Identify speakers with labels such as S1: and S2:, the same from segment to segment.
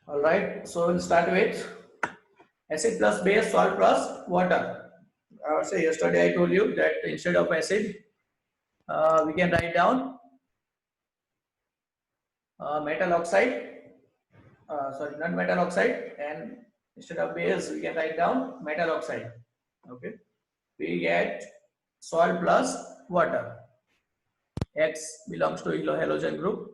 S1: All right, so we'll start with acid plus base, salt plus water. So yesterday I told you that instead of acid, we can write down metal oxide. Sorry, not metal oxide, and instead of base, we can write down metal oxide. Okay, we get salt plus water. X belongs to halogen group.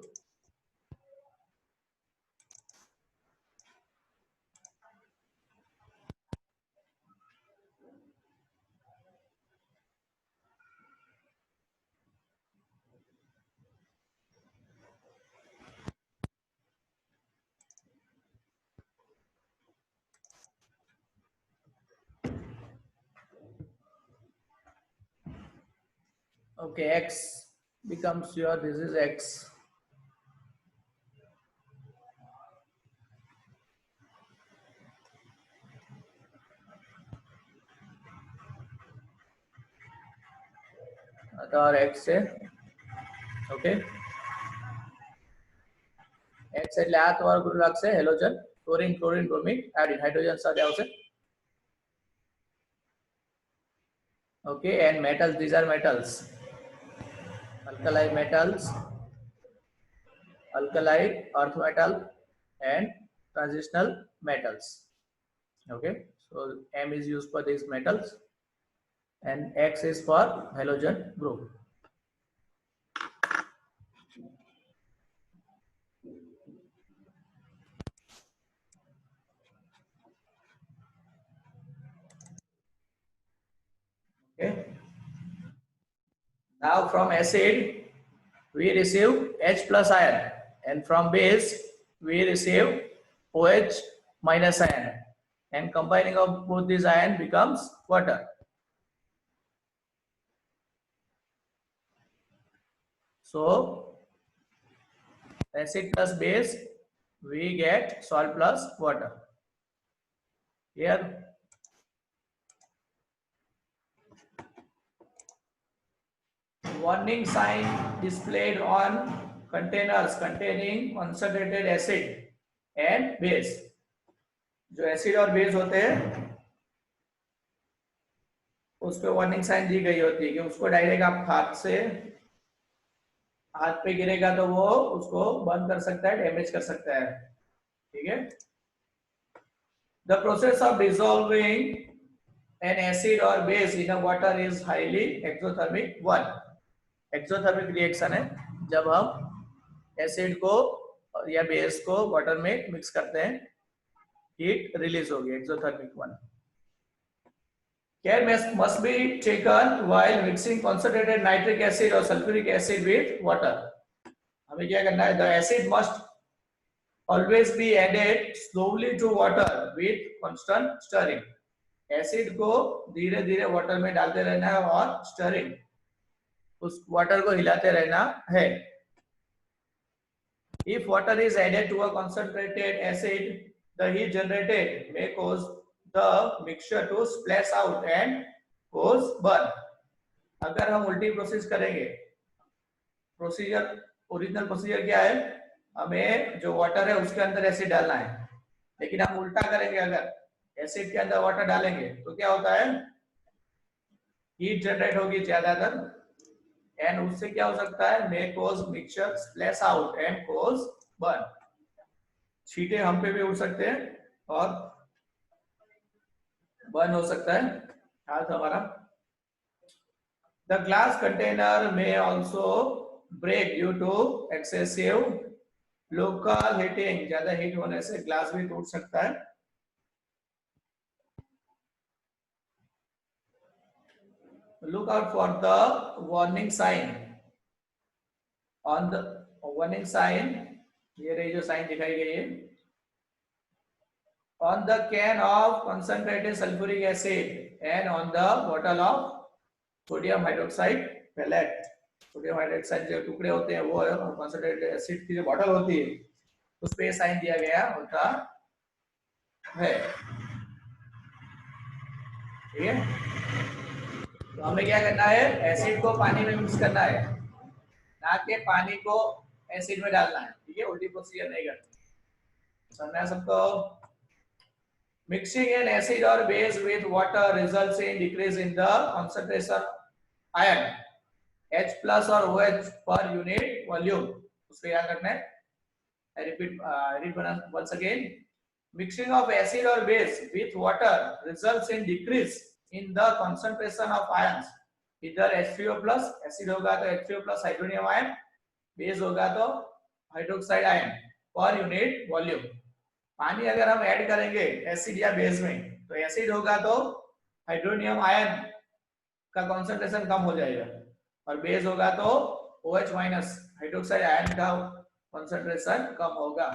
S1: Okay, X becomes your, this is X. और X है, okay. X એટલે આ તમારો group લાગશે halogen, chlorine, chlorine, bromine, iodine, hydrogen સાથે આવશે. Okay, and metals, these are metals. Alkali metals, alkali, earth metal, and transitional metals. Okay, so M is used for these metals, and X is for halogen group. Okay, now from acid we receive H plus ion, and from base we receive OH minus ion, and combining of both these ion becomes water. So acid plus base, we get salt plus water. Here warning sign displayed on containers containing concentrated acid and base. जो acid और base होते हैं उस पे warning sign the गई होती है कि उसको डायरेक्ट आप हाथ पे गिरेगा तो वो उसको बंद कर सकता है, डैमेज कर सकता है. ठीक है. The process of dissolving an acid or base in a water is highly exothermic one. Exothermic reaction है जब हम एसिड को या बेस को वाटर में मिक्स करते हैं, हीट रिलीज होगी, exothermic one. Care must be taken while mixing concentrated nitric acid or sulfuric acid with water. हमें क्या करना है? The acid must always be added slowly to water with constant stirring. Acid को धीरे धीरे water में डालते रहना है और स्टरिंग, उस वाटर को हिलाते रहना है. If water is added to a concentrated acid, the heat generated may cause the mixture to splash out and cause burn. अगर हम उल्टी प्रोसेस करेंगे, प्रोसीजर, ओरिजिनल प्रोसीजर क्या है? हमें जो वाटर है उसके अंदर एसिड डालना है, लेकिन हम उल्टा करेंगे. अगर एसिड के अंदर वाटर डालेंगे तो क्या होता है? हीट जनरेट होगी ज्यादातर, एंड उससे क्या हो सकता है? May cause mixture splash out and cause burn. छींटे हम पे भी उड़ सकते हैं और बर्न हो सकता है हाथ हमारा. द ग्लास कंटेनर में also break due to excessive local heating. ज्यादा हीट होने से ग्लास भी टूट सकता है. Look out for the warning sign. On the warning sign, ये रही जो साइन दिखाई गई है. On the can of concentrated sulfuric acid and on the bottle of sodium hydroxide pellet. Sodium hydroxide जो टुकड़े होते हैं वो है, और concentrated acid की जो बॉटल होती है उस पे साइन दिया गया होता है. ठीक है. तो हमें क्या करना है? एसिड को पानी में मिक्स करना है, ना कि पानी को एसिड में डालना है. ठीक है, उल्टी प्रोसीजर नहीं करना. समझ में आया सबको? Mixing an acid or base with water results in decrease in the concentration ion H plus or OH per unit volume. उसको याद रखना है. I repeat once again. Mixing of acid or base with water results in decrease in the concentration of ions. Either H3O plus, acid होगा तो H3O plus hydronium ion, base होगा तो hydroxide ion per unit volume. पानी अगर हम add करेंगे acid या base में तो एसिड होगा तो हाइड्रोनियम आयन का कॉन्सेंट्रेशन कम हो जाएगा और बेस होगा तो OH माइनस हाइड्रोक्साइड आयन का कॉन्सेंट्रेशन कम होगा.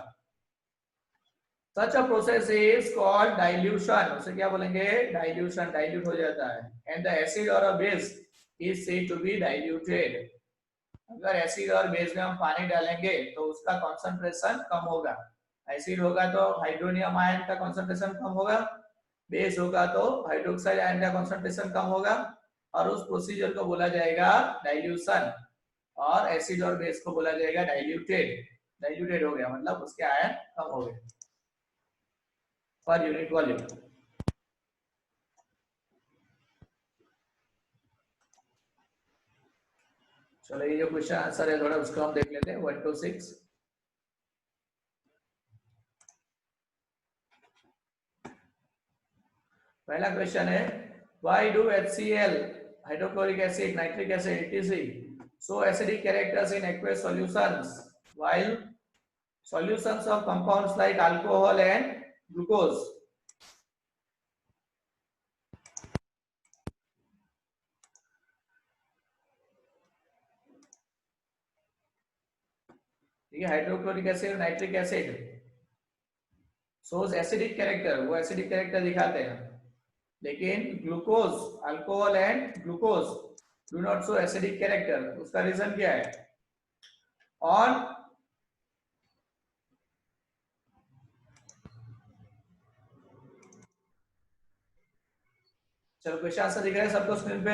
S1: Such a process is called dilution. उसे क्या बोलेंगे? Dilution. डाइल्यूट हो जाता है. And the acid or a base is said to be diluted. अगर एसिड और बेस में हम पानी डालेंगे तो उसका कॉन्सेंट्रेशन कम होगा. एसिड होगा तो हाइड्रोनियम आयन का कॉन्सेंट्रेशन कम होगा, बेस होगा तो हाइड्रोक्साइड आयन का कॉन्सेंट्रेशन कम होगा और उस प्रोसीजर को बोला जाएगा डाइल्यूशन. और एसिड और बेस को बोला जाएगा डाइल्यूटेड. डाइल्यूटेड हो गया मतलब उसके आयन कम हो गए पर यूनिट वॉल्यूम. चलो ये जो क्वेश्चन आंसर है थोड़ा उसको हम देख लेते हैं 1 to 6. पहला क्वेश्चन है why do HCl hydrochloric acid nitric acid etc so acidic characters in aqueous solutions while solutions of compounds like alcohol and glucose. ठीक है, हाइड्रोक्लोरिक एसिड और नाइट्रिक एसिड सोज एसिडिक कैरेक्टर, वो एसिडिक कैरेक्टर दिखाते हैं, लेकिन glucose, alcohol and glucose do not show acidic character. उसका reason क्या है? और चलो क्वेश्चन आंसर दिख रहा है सबको स्क्रीन पे?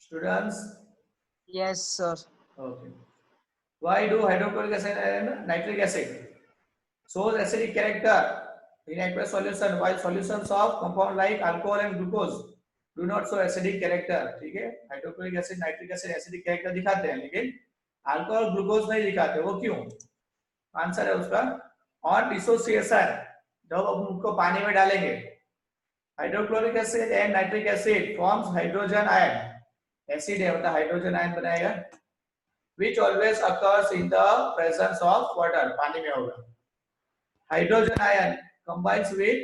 S1: Students?
S2: Yes, sir.
S1: Okay. Why do hydrochloric acid and nitric acid shows acidic character in aqueous solution while solutions of compound like alcohol and glucose do not show acidic character? ठीक है, hydrochloric acid nitric acid acidic character दिखाते हैं लेकिन alcohol glucose नहीं दिखाते. वो क्यों? Answer है उसका ऑन डिसोसिएशन. जब हम उनको पानी में डालेंगे hydrochloric acid and nitric acid forms hydrogen ion. Acid है मतलब हाइड्रोजन आयन बनाएगा which always occurs in the presence of water. पानी में होगा. Hydrogen ion combines with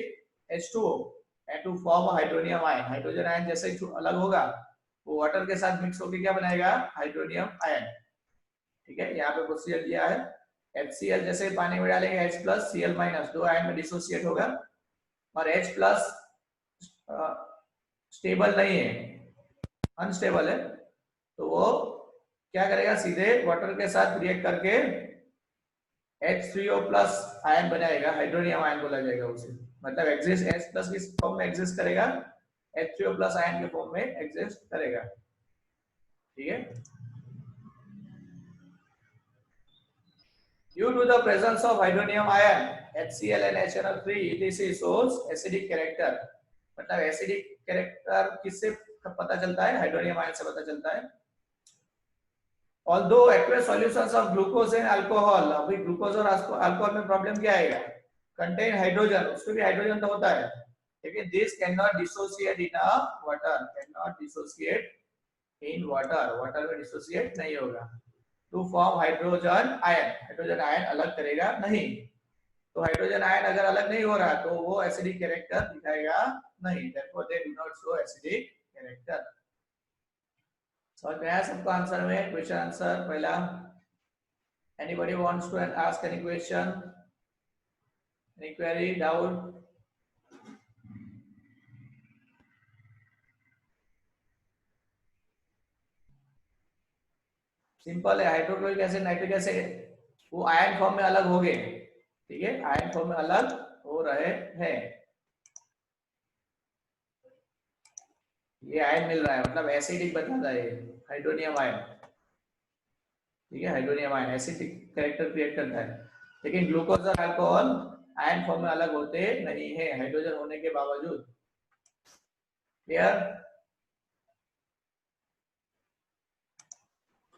S1: H2O and to form a hydronium ion. Hydrogen ion जैसे ही अलग होगा वो वाटर के साथ मिक्स होकर क्या बनाएगा? Hydronium ion. ठीक है, यहाँ पे प्रोसीजर दिया है. HCl जैसे पानी में डालेंगे H प्लस Cl माइनस, दो आयन में डिसोसिएट होगा और H प्लस स्टेबल नहीं है, अनस्टेबल है, तो वो क्या करेगा? सीधे वाटर के साथ रिएक्ट करके H3O प्लस आयन बनाएगा, हाइड्रोनियम आयन बोला जाएगा उसे. मतलब एग्जिस्ट H प्लस किस फॉर्म में एग्जिस्ट करेगा? H3O प्लस आयन के फॉर्म में एग्जिस्ट करेगा. ठीक है. Due to the presence of hydronium ion, HCl and HNO3 etc shows acidic character. मतलब एसिडिक कैरेक्टर किससे पता चलता है? हाइड्रोनियम आयन से पता चलता है. Although aqueous solutions of glucose and alcohol, अभी ग्लूकोज और अल्कोहल में प्रॉब्लम क्या आएगा? कंटेन हाइड्रोजन, उसमें भी हाइड्रोजन तो होता है लेकिन this cannot dissociate in a water, cannot dissociate in water, water में डिसोसिएट नहीं होगा. To form hydrogen ion, hydrogen ion अलग करेगा नहीं. तो हाइड्रोजन आयन अगर अलग नहीं हो रहा तो वो एसिडिक कैरेक्टर दिखाएगा नहीं. therefore they do not show acidic character. समझ में आया सबको आंसर में? क्वेश्चन आंसर पहला. Anybody wants to ask any question, any query, doubt? Simple है. हाइड्रोक्लोरिक एसिड नाइट्रिक एसिड वो आयन फॉर्म में अलग हो गए. ठीक है, आयन फॉर्म में अलग हो रहे हैं. ये आयन मिल रहा है, मतलब एसिडिक बताता है, हाइड्रोनियम आयन। ठीक है, hydronium ion acidic character create करता है। लेकिन ग्लूकोज और अल्कोहल आयन फॉर्म में अलग होते नहीं है हाइड्रोजन होने के बावजूद। क्लियर?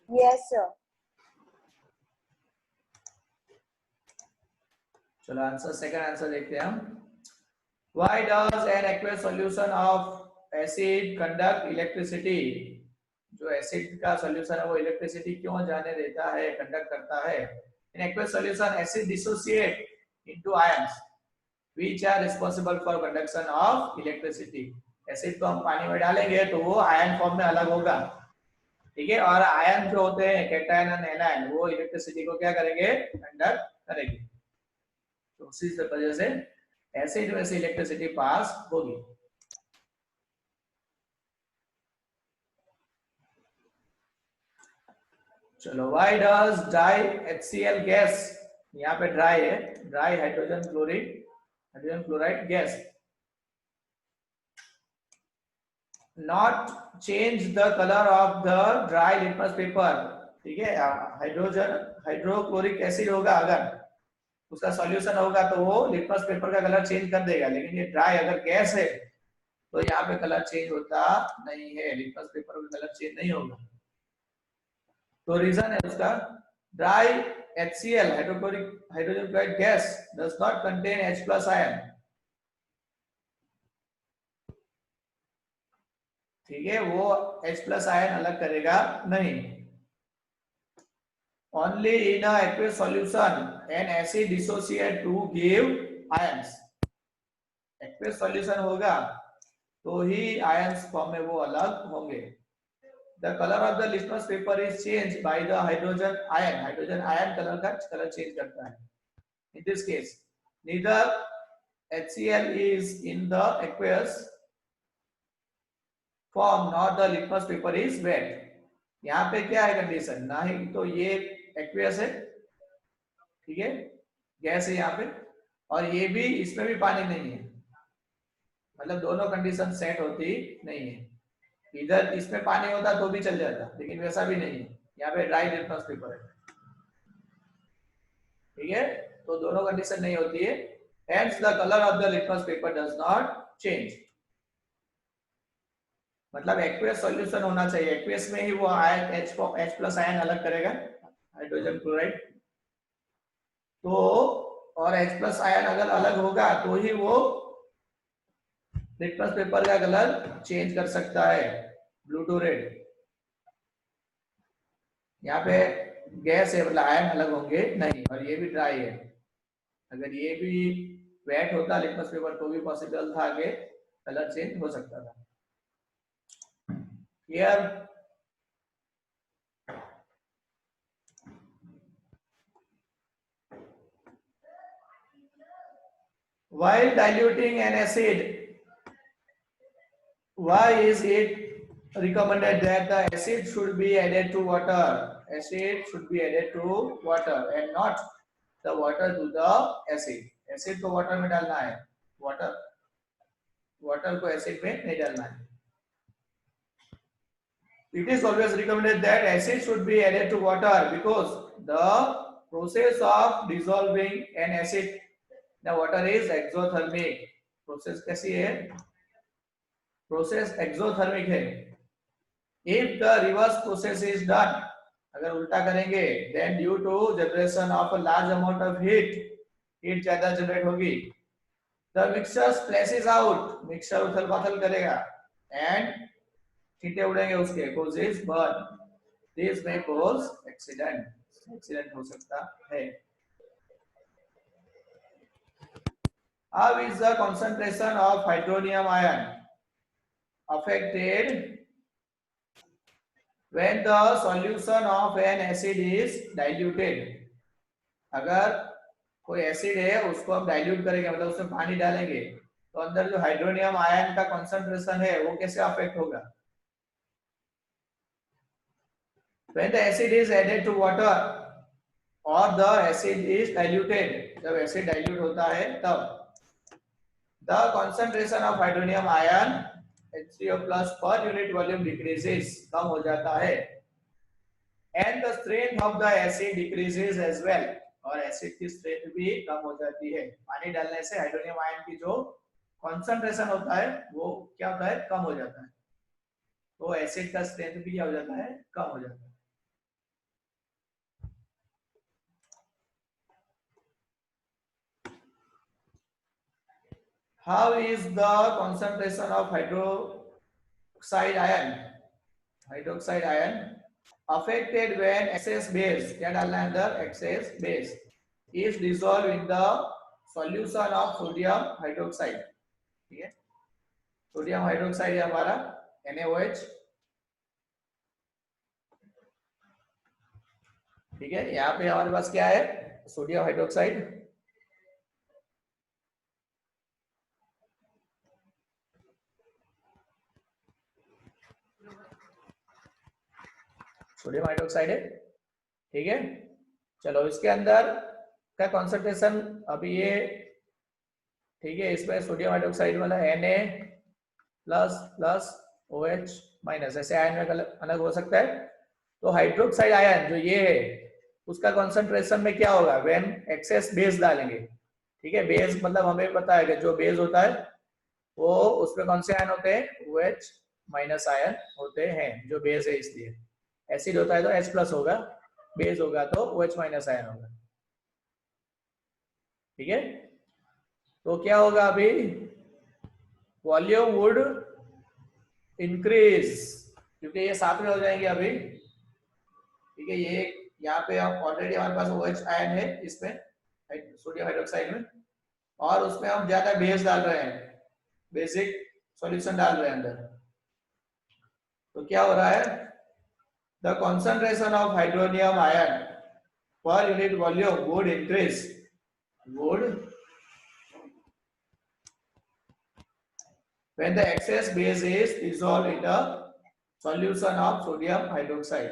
S3: Yes, sir.
S1: चलो आंसर, सेकंड आंसर देखते हैं हम। Why does an aqueous solution of acid conduct electricity? जो एसिड का सॉल्यूशन है वो इलेक्ट्रिसिटी क्यों जाने देता है, कंडक्ट करता है? In aqueous solution, acid dissociate into ions which are responsible for conduction of electricity. Acid को हम पानी में डालेंगे तो वो आयन फॉर्म में अलग होगा। ठीक है, और आयन जो होते हैं कैटायन और एनायन, वो इलेक्ट्रिसिटी को क्या करेंगे, कंडक्ट करेंगे। तो उसी वजह से एसिड में से इलेक्ट्रिसिटी पास होगी। चलो, why does dry HCl gas, यहाँ पे ड्राई है, dry hydrogen chloride gas, not change the colour of the dry litmus paper. ठीक है, हाइड्रोक्लोरिक एसिड होगा, अगर उसका सॉल्यूशन होगा तो वो लिटमस पेपर का कलर चेंज कर देगा, लेकिन ये ड्राई अगर गैस है तो यहाँ पे कलर चेंज होता नहीं है, लिटमस पेपर का कलर चेंज नहीं होगा। तो रीजन है उसका, dry HCl hydrogen chloride gas does not contain H+ ion. ठीक है, वो H+ आयन अलग करेगा नहीं। Only in a aqueous solution an acid dissociate to give ions. aqueous solution होगा तो ही ions फॉर्म में वो अलग होंगे। The color of the litmus paper is changed by the hydrogen ion. Hydrogen ion colour का कलर चेंज करता है। In this case, neither HCl is in the aqueous form nor the litmus paper is wet. यहाँ पे क्या है condition, ना ही तो ये एक्वियस है, ठीक है, गैस है यहाँ पे, और ये भी, इसमें भी पानी नहीं है, मतलब दोनों कंडीशन सेट होती नहीं है। इधर इसमें पानी होता तो भी चल जाता, लेकिन वैसा भी नहीं है, यहाँ पे ड्राई लिटमस पेपर है। ठीक है, तो दोनों कंडीशन नहीं होती है, hence the color of the litmus paper does not change। मतलब एक्वियस सॉल्यूशन होना चाहिए, एक्वियस में ही वो आयन H+ आयन अलग करेगा, हाइड्रोजन क्लोराइड, तो और H+ आयन अगर अलग होगा तो ही वो लिटमस पेपर का कलर चेंज कर सकता है, ब्लू टू रेड। यहाँ पे गैस है, मतलब आयन अलग होंगे नहीं, और ये भी ड्राई है, अगर ये भी वेट होता लिटमस पेपर तो भी पॉसिबल था कि कलर चेंज हो सकता था। Clear? While diluting an acid, why is it recommended that the acid should be added to water? Acid should be added to water and not the water to the acid. Acid को water में डालना है, water को acid में नहीं डालना है। It is always recommended that acid should be added to water because the process of dissolving an acid the water is exothermic. Process कैसी है? Process exothermic है। If the reverse process is done, अगर उल्टा करेंगे, then due to generation of a large amount of heat ज्यादा generate होगी, the mixture splashes out, mixture उथल पाथल करेगा, and छींटे उड़ेंगे उसके, causes burn. This may cause accident. Accident हो सकता है। How is the concentration of hydronium ion affected when the solution of an acid is diluted? अगर कोई एसिड है उसको हम डाइल्यूट करेंगे, मतलब उसमें पानी डालेंगे, तो अंदर जो हाइड्रोनियम आयन का कंसंट्रेशन है वो कैसे अफेक्ट होगा? When the acid is added to water or the acid is diluted, जब एसिड डाइल्यूट होता है तब the concentration of hydronium ion H3O plus per unit volume decreases, कम हो जाता है, and the strength of the acid decreases as well, और acid की strength भी कम हो जाती है। पानी डालने से हाइड्रोनियम आयन की जो कॉन्सेंट्रेशन होता है वो क्या होता है, कम हो जाता है, तो एसिड का स्ट्रेंथ भी क्या हो जाता है, कम हो जाता है। How is the concentration of hydroxide ion affected when excess base, क्या डालना है अंदर, excess base is dissolved in the solution of sodium hydroxide, ठीक है, सोडियम हाइड्रोक्साइड है हमारा NaOH, ठीक है, यहाँ पे हमारे पास क्या है, सोडियम हाइड्रोक्साइड, सोडियम हाइड्रोक्साइड है, ठीक है। चलो इसके अंदर का कॉन्सेंट्रेशन अभी ये, ठीक है, इसमें सोडियम हाइड्रोक्साइड वाला Na plus plus OH minus, ऐसे आयन में अलग हो सकता है। तो हाइड्रोक्साइड आयन जो ये है उसका कॉन्सेंट्रेशन में क्या होगा, व्हेन एक्सेस बेस डालेंगे, ठीक है, बेस मतलब हमें पता है कि जो बेस होता है वो उसमें कौन से आयन होते हैं, OH माइनस आयन होते हैं, जो बेस है, इसलिए एसिड होता है तो H प्लस होगा, बेस होगा तो OH माइनस आयन होगा, ठीक है। तो क्या होगा अभी, वॉल्यूम वुड इंक्रीज, क्योंकि ये साथ में हो जाएंगे अभी, ठीक है, ये यहाँ पे हम ऑलरेडी हमारे पास OH आयन है इसमें, सोडियम हाइड्रोक्साइड में, और उसमें हम ज्यादा बेस डाल रहे हैं, बेसिक सॉल्यूशन डाल रहे हैं अंदर, तो क्या हो रहा है, the concentration of hydronium ion per unit volume would increase, would when the excess base is dissolved in the solution of sodium hydroxide.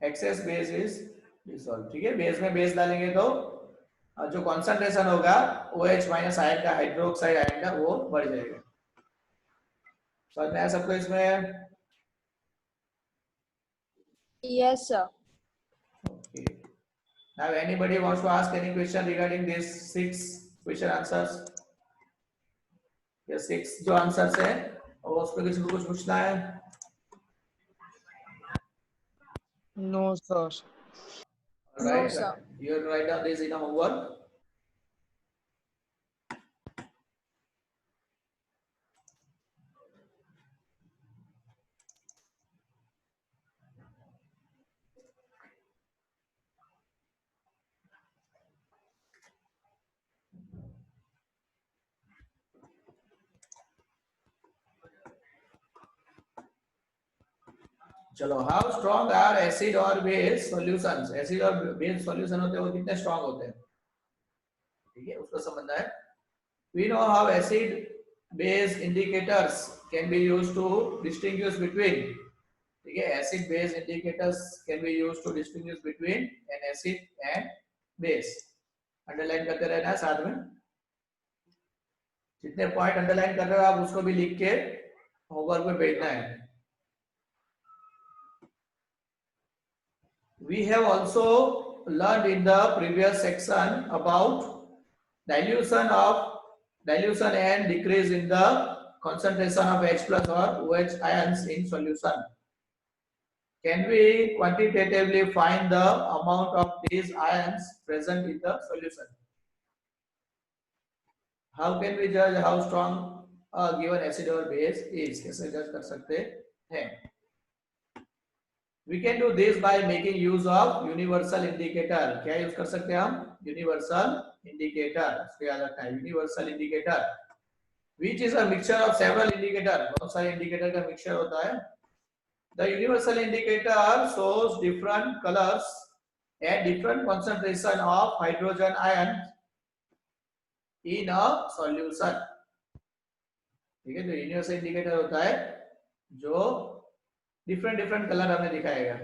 S1: Excess base is dissolved, ठीक है, बेस में बेस डालेंगे तो जो कॉन्सेंट्रेशन होगा OH माइनस आयन का, hydroxide ion का, वो बढ़ जाएगा। समझ में आया सबको इसमें?
S2: Yes, sir.
S1: Okay. Now anybody wants to ask any question regarding these 6 question answers? ये 6 जो आंसर्स है और उस पर किसी को कुछ पूछना है?
S2: No, sir.
S1: All right,
S2: No, sir.
S1: you write down this in a homework. चलो, हाउ स्ट्रॉन्ग आर एसिड और बेस सॉल्यूशंस, एसिड और बेस सॉल्यूशन होते हैं वो कितने स्ट्रॉन्ग होते हैं, ठीक है, उसको समझना है। We know how acid base indicators can be used to distinguish between, ठीक है, acid base indicators can be used to distinguish between an acid and base. Underline करते रहना है साथ में, जितने पॉइंट अंडरलाइन कर रहे हो आप उसको भी लिख के होमवर्क में भेजना है। We have also learned in the previous section about dilution and decrease in the concentration of H plus or OH ions in solution. Can we quantitatively find the amount of these ions present in the solution? How can we judge how strong a given acid or base is? कैसे जज कर सकते हैं? We can do this by making use of universal indicator. क्या use कर सकते हैं हम? Universal indicator. इसको याद रखना है, universal indicator, which is a mixture of several indicator. बहुत सारे indicator का mixture होता है। The universal indicator shows different colors and different concentration of hydrogen ion in a solution. ठीक है, जो universal indicator होता है जो डिफरेंट कलर हमें दिखाएगा।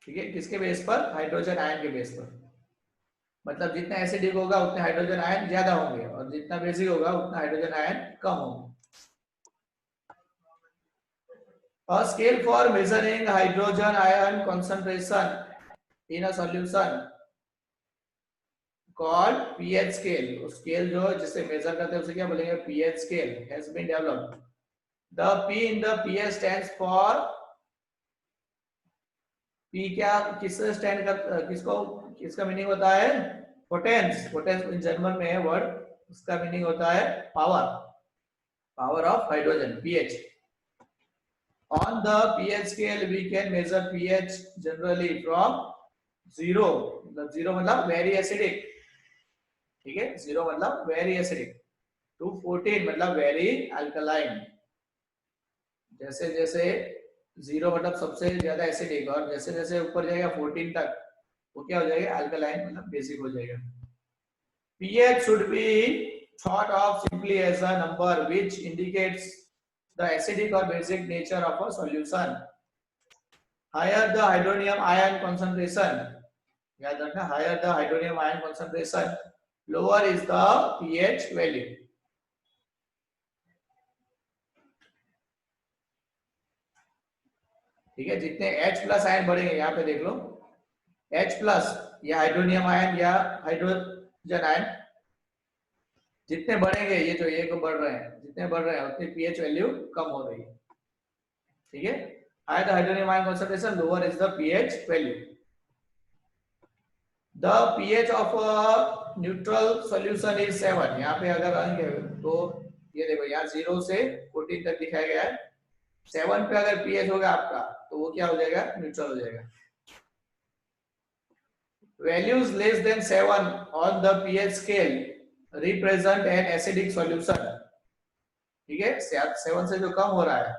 S1: ठीक है, किसके बेस पर? हाइड्रोजन आयन के बेस पर। मतलब जितना एसिडिक होगा उतने हाइड्रोजन आयन ज्यादा होंगे और जितना बेसिक होगा उतना हाइड्रोजन आयन कम होंगे। A scale for measuring hydrogen ion concentration in a solution called pH scale, scale जो जिसे मेजर करते हैं उसे क्या बोलेंगे? pH scale has been developed. The P in the pH stands for, P क्या किससे स्टैंड कर, किसको, किसका मीनिंग होता है? पोटेंस। पोटेंस इन जर्मन में है वर्ड, उसका मीनिंग होता है power, power of hydrogen, pH. On the pH scale we can measure pH generally from 0, मतलब 0 मतलब वेरी एसिडिक, ठीक है, 0 मतलब वेरी एसिडिक, टू 14 मतलब वेरी अल्कलाइन। जैसे जैसे 0 मतलब सबसे ज्यादा एसिडिक और जैसे जैसे ऊपर जाएगा 14 तक वो क्या हो जाएगा? अल्कलाइन मतलब बेसिक हो जाएगा। pH should be thought of simply as a number which indicates the acidic or basic nature of a solution. Higher the hydronium ion concentration, याद रखना, higher the hydronium ion concentration, lower is the pH value. ठीक है, जितने H plus ion बढ़ेंगे, यहाँ पे देख लो H plus या हाइड्रोनियम आयन या हाइड्रोजन आयन जितने बढ़ेंगे, ये जो ये को बढ़ रहे हैं, जितने बढ़ रहे हैं उतनी pH वैल्यू कम हो रही है। ठीक है, higher the hydronium ion concentration, lower is the pH value. The pH of a neutral solution is 7. यहाँ पे अगर आएंगे तो ये देखो यहाँ 0 से 14 तक दिखाया गया है। 7 पे अगर pH होगा आपका तो वो क्या हो जाएगा? न्यूट्रल हो जाएगा। Values less than 7 on the pH scale represent an acidic solution. ठीक है, 7 से जो कम हो रहा है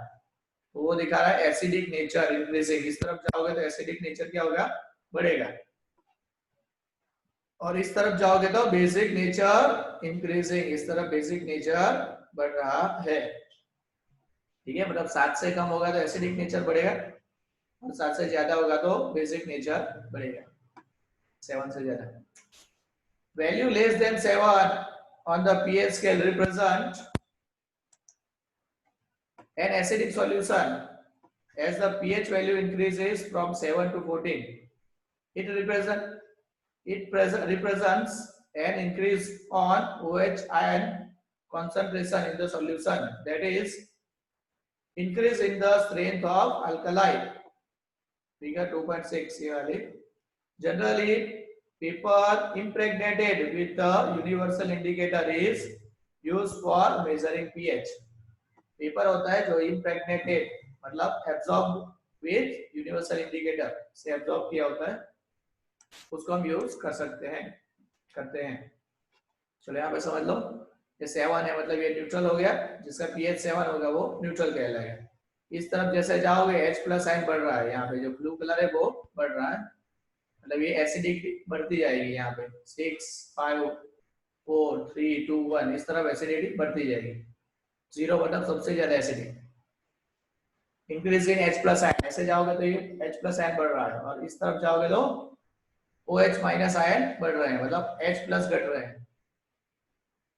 S1: तो वो दिखा रहा है एसिडिक नेचर इंक्रीजिंग। इस तरफ जाओगे तो एसिडिक नेचर क्या होगा? बढ़ेगा। और इस तरफ जाओगे तो बेसिक नेचर इंक्रीजिंग, इस तरफ बेसिक नेचर बढ़ रहा है। ठीक है, मतलब 7 से कम होगा तो एसिडिक नेचर बढ़ेगा और 7 से ज्यादा होगा तो बेसिक नेचर बढ़ेगा, 7 से ज्यादा। Value less than 7 on the pH scale represent an acidic solution. As the pH value increases from 7 to 14, it represents an increase on OH ion concentration in the solution, that is increase in the strength of alkali. Figure 2.6 ये वाली। Generally paper impregnated with the universal indicator is used for measuring pH. Paper होता है जो impregnated मतलब absorbed with universal indicator से absorb किया होता है, उसको हम यूज कर सकते हैं, करते हैं। चलो यहाँ पे समझ लो, ये 7 है मतलब ये न्यूट्रल हो गया, जिसका pH 7 होगा वो न्यूट्रल कहलाएगा। इस तरफ जैसे जाओगे H प्लस साइन बढ़ रहा है, यहाँ पे जो ब्लू कलर है वो बढ़ रहा है, मतलब ये एसिडिटी बढ़ती जाएगी। यहाँ पे 6 5 4 3 2 1 इस तरफ एसिडिटी बढ़ती जाएगी। 0 मतलब सबसे ज्यादा acidic. Increase in H plus ion, ऐसे जाओगे तो ये H प्लस आयन बढ़ रहा है और इस तरफ जाओगे तो OH माइनस आयन बढ़ रहे हैं, मतलब H प्लस घट रहे हैं।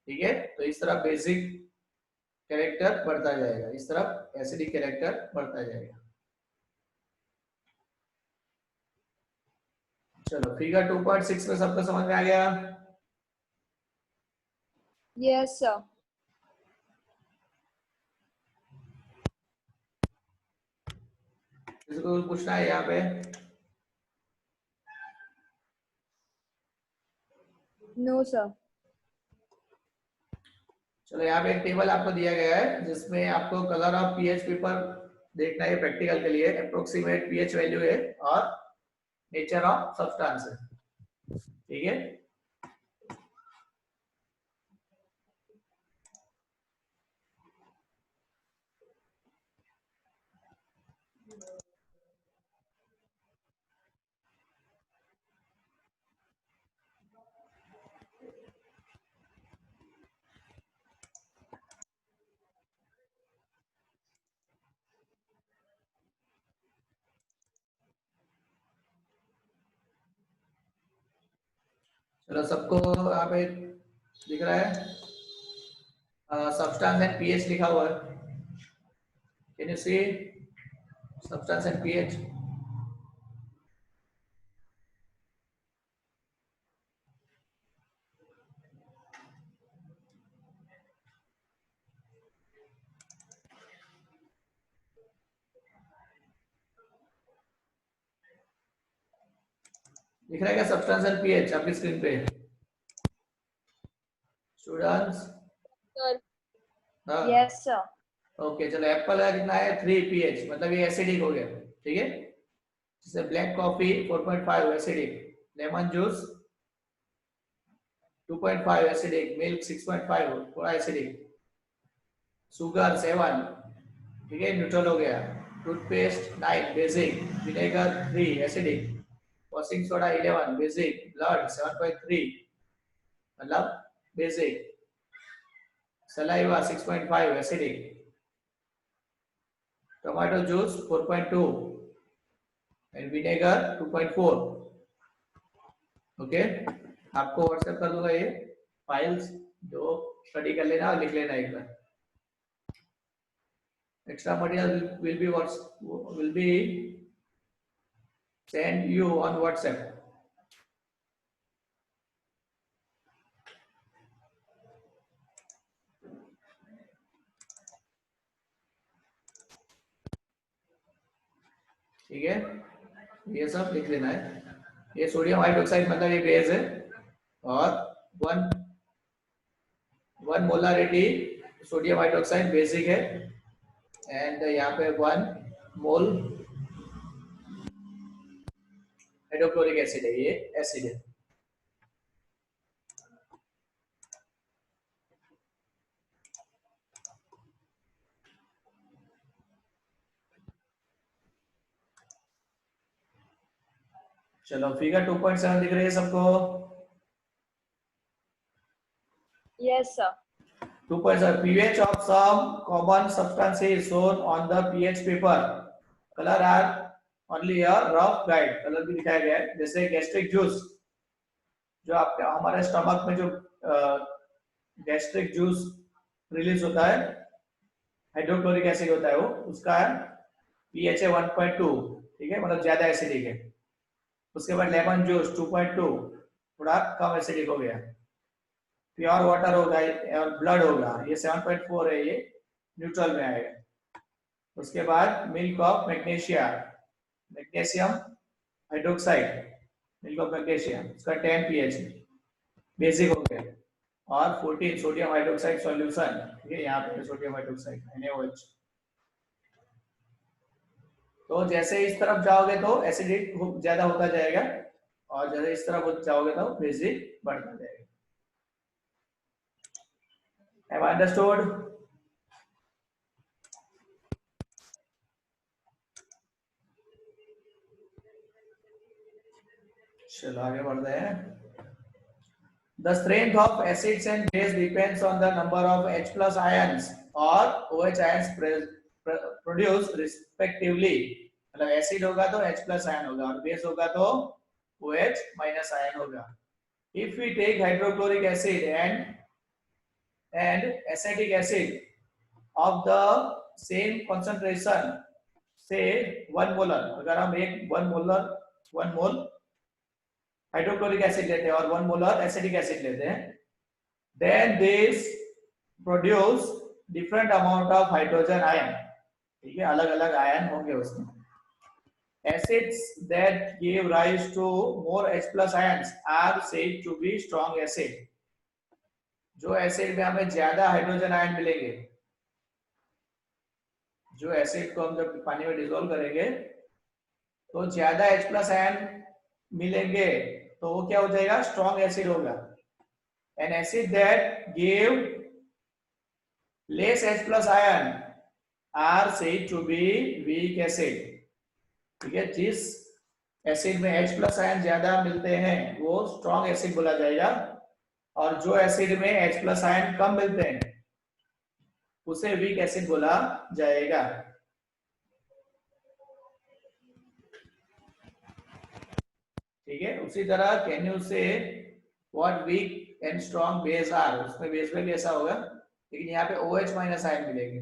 S1: ठीक है, तो इस तरफ बेसिक कैरेक्टर बढ़ता जाएगा, इस तरफ एसिडिक कैरेक्टर बढ़ता जाएगा। चलो फिगर 2.6 में सबको समझ में आ गया?
S2: Yes, sir.
S1: किसी को पूछना है यहाँ पे?
S2: No, sir.
S1: चलो यहाँ पे एक टेबल आपको दिया गया है जिसमें आपको कलर ऑफ पीएच पेपर देखना है प्रैक्टिकल के लिए। अप्रोक्सीमेट पीएच वैल्यू है और नेचर ऑफ सब्सटेंस है। ठीक है, चलो सबको यहाँ पे दिख रहा है, सब्सटेंस एंड पीएच लिखा हुआ है। Can you see substance and pH? दिख रहा है क्या सब्सटेंस एंड पीएच आपकी स्क्रीन पे स्टूडेंट्स?
S2: Sir.
S1: हाँ
S2: Yes, sir.
S1: ओके चलो, एप्पल का कितना है 3 पीएच, मतलब ये एसिडिक हो गया, ठीक है। जैसे black coffee 4.5 acidic, lemon juice 2.5 acidic, milk 6.5 थोड़ा एसिडिक, शुगर 7, ठीक है न्यूट्रल हो गया, toothpaste 9 basic, vinegar 3 acidic, washing soda 11 basic, blood 7.3 मतलब basic, saliva 6.5 acidic, tomato juice 4.2 and vinegar 2.4। Okay आपको व्हाट्सएप कर दूंगा ये फाइल्स, जो स्टडी कर लेना और लिख लेना एक बार। Extra material will be send you on WhatsApp. ठीक है, ये सब लिख लेना है। ये सोडियम हाइड्रोक्साइड मतलब ये बेस है, और one molarity sodium hydroxide basic है, एंड यहाँ पे 1 मोल हाइड्रोक्लोरिक एसिड है, ये एसिड है। चलो फिगर 2.7 दिख रही है सबको?
S2: Yes, sir.
S1: 2.7 pH of some common substance is shown on the pH paper. Color are only a rough guide. Colour भी दिखाया गया है, जैसे गैस्ट्रिक जूस, जो आपके हमारे स्टमक में जो गैस्ट्रिक जूस रिलीज होता है, हाइड्रोक्लोरिक एसिड होता है वो, उसका पीएच है 1.2, ठीक है मतलब ज्यादा एसिडिक है। उसके बाद लेमन जूस 2.2 थोड़ा कम एसिडिक हो गया। प्योर वाटर होगा और ब्लड होगा, ये 7.4 है, ये न्यूट्रल में आएगा। उसके बाद milk of magnesia, magnesium hydroxide, milk of magnesia, उसका 10 पीएच बेसिक हो गया, और 14 सोडियम हाइड्रोक्साइड सॉल्यूशन, ठीक है यहाँ पे सोडियम हाइड्रोक्साइड NaOH। तो जैसे इस तरफ जाओगे तो एसिडिक ज्यादा होता जाएगा, और जैसे इस तरफ जाओगे तो बेसिक बढ़ता जाएगा। Have I understood? चलो आगे बढ़ते हैं। The strength of acids and base depends on the number of H plus ions or OH ions produced respectively. मतलब एसिड होगा तो H plus ion होगा, और बेस होगा तो OH minus ion होगा। If we take hydrochloric acid and acetic acid of the same concentration, say 1 molar, अगर हम एक 1 मोल हाइड्रोक्लोरिक एसिड लेते हैं और 1 मोलर एसिटिक एसिड लेते हैं, then this produce different amount of hydrogen ion, ठीक है अलग अलग आयन होंगे उसमें। Acids that give rise to more H plus ions are said to be strong acid. जो एसिड में हमें ज्यादा हाइड्रोजन आयन मिलेंगे, जो एसिड को हम जब पानी में डिसॉल्व करेंगे तो ज्यादा H plus आयन मिलेंगे, तो वो क्या हो जाएगा, स्ट्रॉन्ग एसिड होगा। An acid that give less H plus ion are said to be weak acid, ठीक है। जिस एसिड में H plus आयन ज्यादा मिलते हैं वो स्ट्रॉन्ग एसिड बोला जाएगा, और जो एसिड में H plus आयन कम मिलते हैं उसे वीक एसिड बोला जाएगा। ठीक है, उसी तरह can you say what weak and strong base are, उसमें बेस में भी ऐसा होगा, लेकिन यहाँ पे OH माइनस आयन मिलेंगे।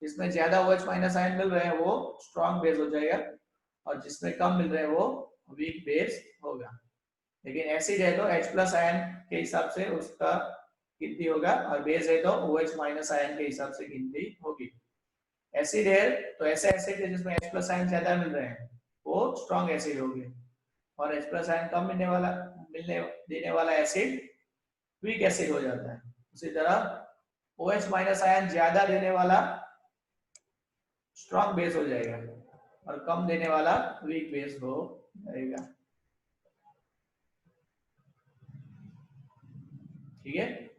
S1: जिसमें ज्यादा OH माइनस आयन मिल रहे हैं वो स्ट्रॉन्ग बेस हो जाएगा, और जिसमें कम मिल रहे हैं वो वीक बेस होगा। लेकिन एसिड है तो H प्लस आयन के हिसाब से उसका गिनती होगा, और बेस है तो OH माइनस आयन के हिसाब से गिनती होगी। एसिड है तो ऐसे एसिड है जिसमें H प्लस आयन ज्यादा मिल रहे हैं वो स्ट्रॉन्ग एसिड होगी, और H प्लस आयन कम मिलने देने वाला एसिड वीक एसिड हो जाता है। उसी तरह OH माइनस आयन ज्यादा देने वाला स्ट्रॉन्ग बेस हो जाएगा, और कम देने वाला वीक बेस हो जाएगा। ठीक है।